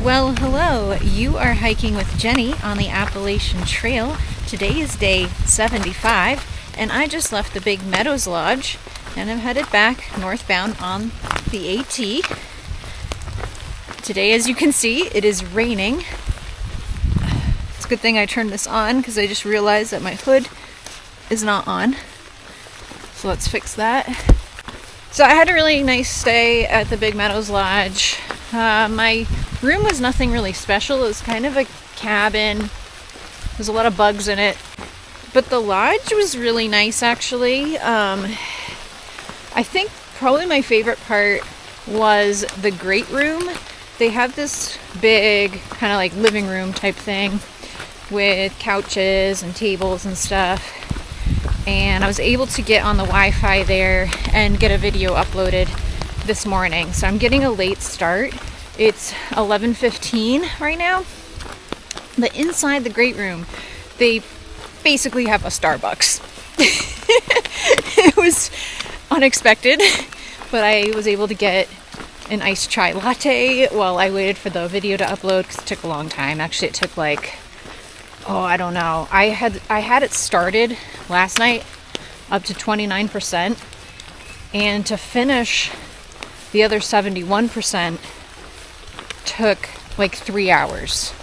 Well, hello. You are hiking with Jenny on the Appalachian Trail. Today is day 75, and I just left the Big Meadows Lodge, and I'm headed back northbound on the AT. Today, as you can see, it is raining. It's a good thing I turned this on because I just realized that my hood is not on. So let's fix that. So I had a really nice stay at the Big Meadows Lodge. My room was nothing really special. It was kind of a cabin. There's a lot of bugs in it. But the lodge was really nice, actually. I think probably my favorite part was the great room. They have this big kind of like living room type thing with couches and tables and stuff. And I was able to get on the Wi-Fi there and get a video uploaded this morning. So I'm getting a late start. It's 11:15 right now. But inside the great room, they basically have a Starbucks. It was unexpected, but I was able to get an iced chai latte while I waited for the video to upload because it took a long time. Actually, it took I don't know. I had it started last night up to 29%, and to finish the other 71% took like 3 hours.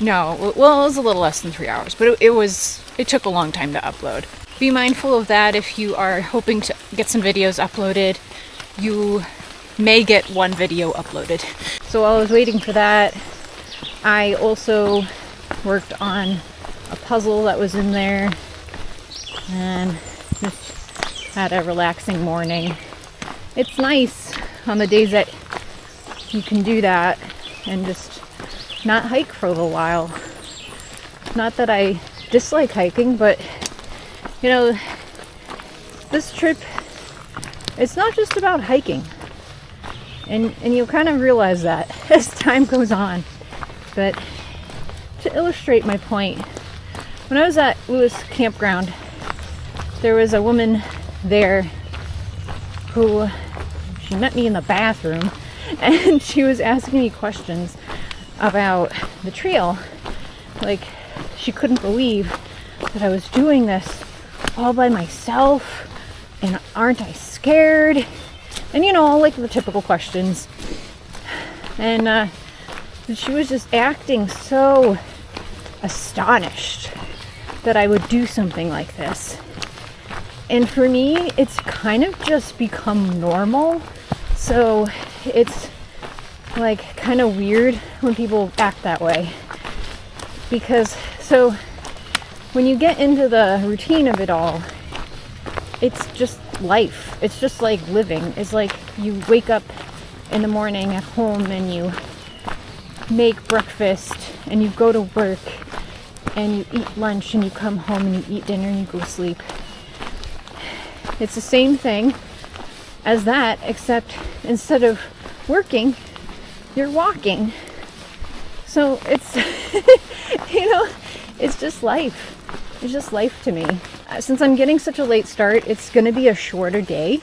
No, well, it was a little less than 3 hours, but it took a long time to upload. Be mindful of that if you are hoping to get some videos uploaded. You may get one video uploaded. So while I was waiting for that, I also worked on a puzzle that was in there and just had a relaxing morning. It's nice on the days that you can do that and just not hike for a little while. Not that I dislike hiking, but this trip, it's not just about hiking. And you'll kind of realize that as time goes on. But to illustrate my point, when I was at Lewis Campground, there was a woman there who, she met me in the bathroom, and she was asking me questions about the trail. Like, she couldn't believe that I was doing this all by myself, and aren't I scared? And like the typical questions. And she was just acting so astonished that I would do something like this. And for me, it's kind of just become normal. So it's like kind of weird when people act that way. Because so when you get into the routine of it all, it's just life. It's just like living. It's like you wake up in the morning at home and you make breakfast and you go to work and you eat lunch and you come home and you eat dinner and you go to sleep. It's the same thing as that, except instead of working, you're walking. So it's, it's just life. It's just life to me. Since I'm getting such a late start, it's going to be a shorter day.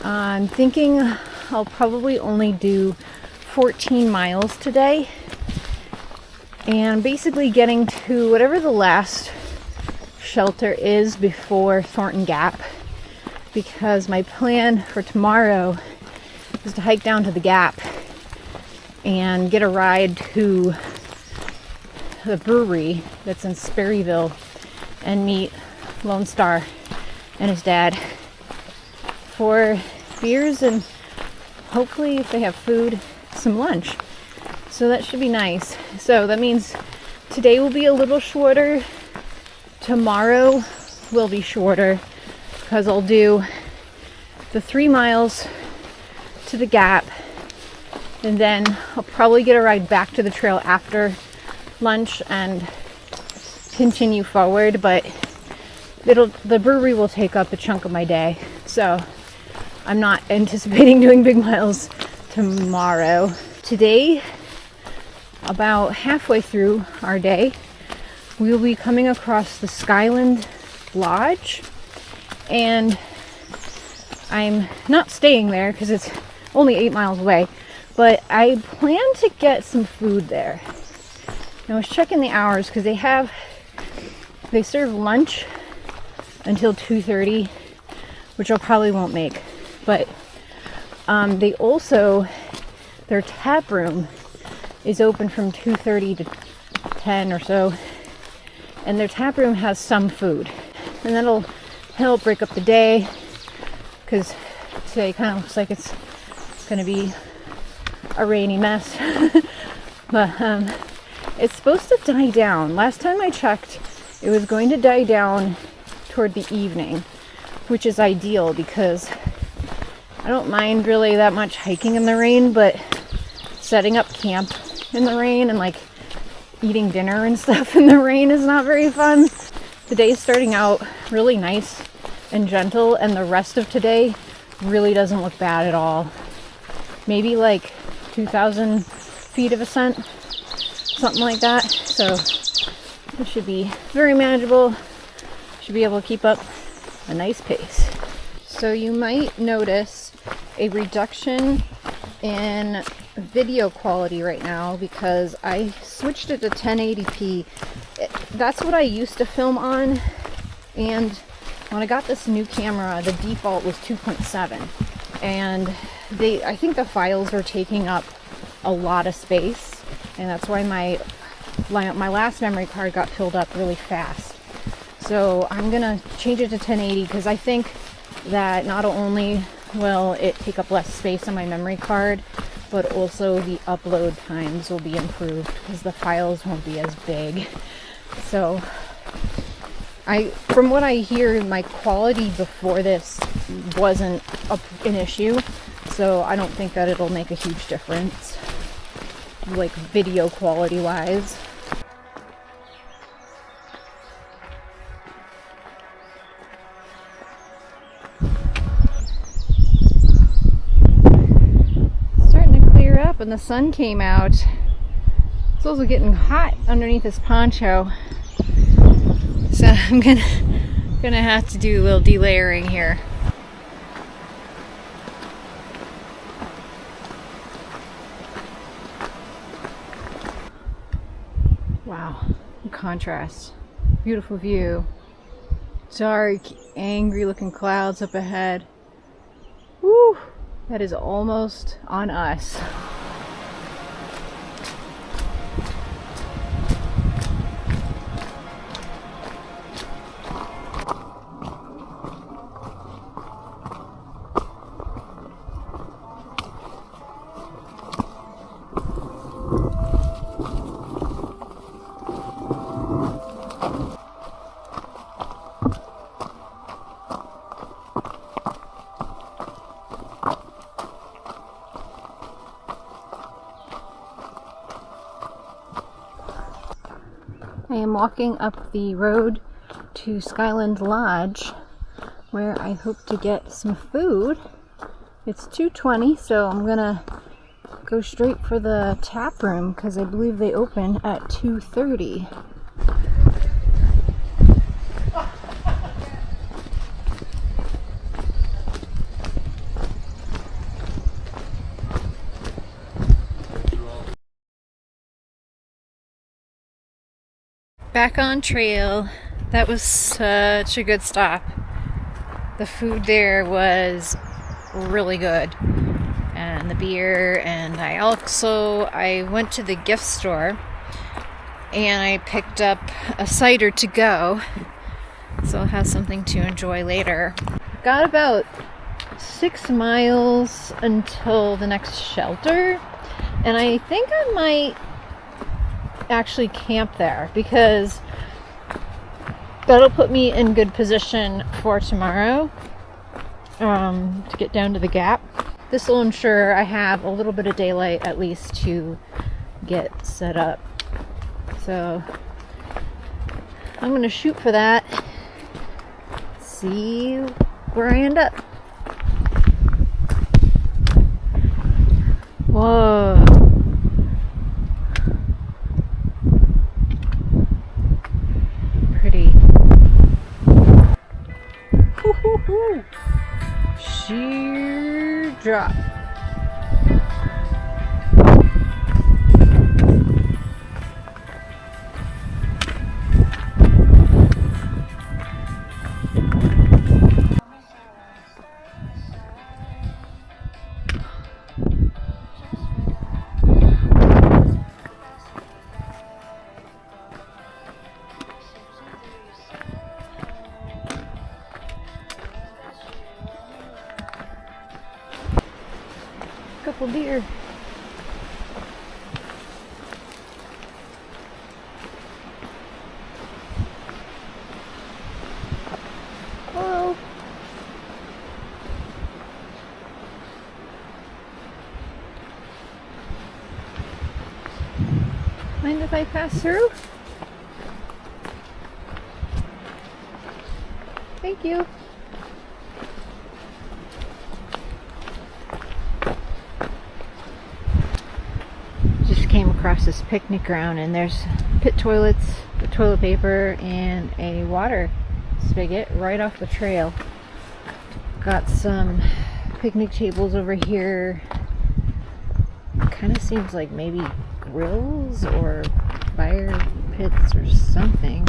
I'm thinking I'll probably only do 14 miles today. And basically getting to whatever the last shelter is before Thornton Gap. Because my plan for tomorrow is to hike down to the Gap and get a ride to the brewery that's in Sperryville and meet Lone Star and his dad for beers and hopefully, if they have food, some lunch. So that should be nice. So that means today will be a little shorter. Tomorrow will be shorter because I'll do the 3 miles to the Gap, and then I'll probably get a ride back to the trail after lunch and continue forward, but the brewery will take up a chunk of my day. So I'm not anticipating doing big miles tomorrow. Today, about halfway through our day, we will be coming across the Skyland Lodge, and I'm not staying there because it's only 8 miles away, But I plan to get some food there. I was checking the hours because they serve lunch until 2:30, which I probably won't make. But they also, their tap room is open from 2:30 to 10 or so, and their tap room has some food, and that'll help break up the day, because today kind of looks like it's going to be a rainy mess. But it's supposed to die down. Last time I checked, it was going to die down toward the evening, which is ideal because I don't mind really that much hiking in the rain, but setting up camp in the rain and like eating dinner and stuff in the rain is not very fun. The day is starting out really nice and gentle, and the rest of today really doesn't look bad at all. Maybe like 2,000 feet of ascent, something like that. So it should be very manageable. Should be able to keep up a nice pace. So you might notice a reduction in video quality right now because I switched it to 1080p. That's what I used to film on, and when I got this new camera, the default was 2.7, and I think the files are taking up a lot of space, and that's why my last memory card got filled up really fast. So I'm gonna change it to 1080 because I think that not only will it take up less space on my memory card, but also the upload times will be improved because the files won't be as big. So from what I hear, my quality before this wasn't an issue, so I don't think that it'll make a huge difference, like video quality wise. And the sun came out. It's also getting hot underneath this poncho, so I'm gonna have to do a little delayering here. Wow, the contrast. Beautiful view. Dark, angry looking clouds up ahead. Woo! That is almost on us. I am walking up the road to Skyland Lodge, where I hope to get some food. It's 2:20, so I'm gonna go straight for the tap room because I believe they open at 2:30. Back on trail. That was such a good stop. The food there was really good, and the beer, and I went to the gift store and I picked up a cider to go, so I'll have something to enjoy later. Got about 6 miles until the next shelter, and I think I might actually camp there because that'll put me in good position for tomorrow to get down to the gap. This will ensure I have a little bit of daylight at least to get set up. So I'm gonna shoot for that, see where I end up. Whoa. Pretty. Sheer drop. beautiful deer. Hello. Mind if I pass through? Thank you. Just came across this picnic ground and there's pit toilets, the toilet paper, and a water spigot right off the trail. Got some picnic tables over here. Kind of seems like maybe grills or fire pits or something.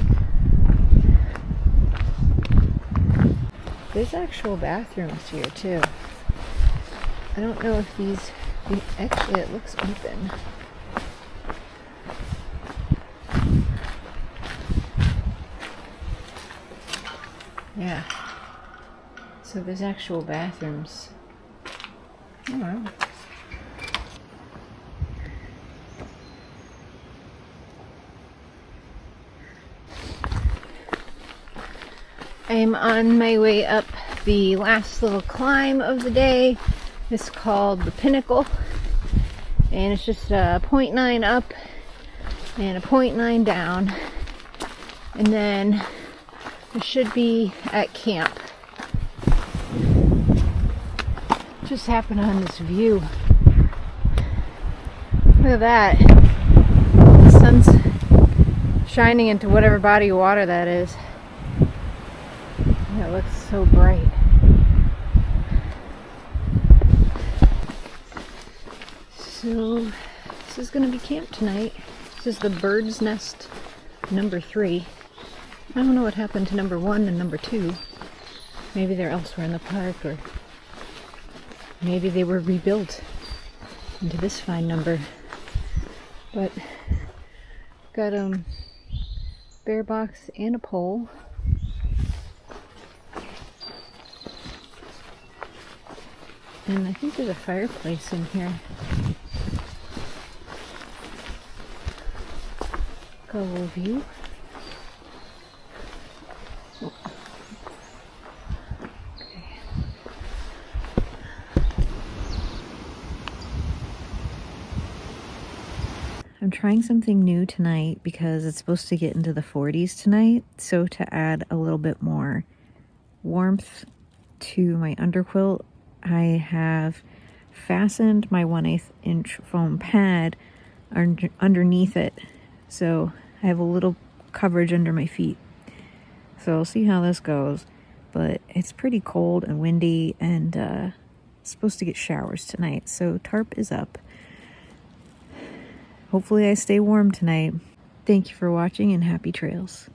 There's actual bathrooms here too. I don't know if these, actually it looks open. Yeah. So there's actual bathrooms. Oh, wow. I'm on my way up the last little climb of the day. It's called the Pinnacle, and it's just a 0.9 up and a 0.9 down, and then I should be at camp. Just happened on this view. Look at that. The sun's shining into whatever body of water that is. It looks so bright. So this is going to be camp tonight. This is the Bird's Nest number 3. I don't know what happened to number 1 and number 2. Maybe they're elsewhere in the park, or maybe they were rebuilt into this fine number. But got a bear box and a pole. And I think there's a fireplace in here. Got a little view. Oh. Okay. I'm trying something new tonight because it's supposed to get into the 40s tonight. So to add a little bit more warmth to my underquilt, I have fastened my 1/8 inch foam pad underneath it, so I have a little coverage under my feet. So we'll see how this goes, but it's pretty cold and windy, and it's supposed to get showers tonight, so tarp is up. Hopefully I stay warm tonight. Thank you for watching, and happy trails.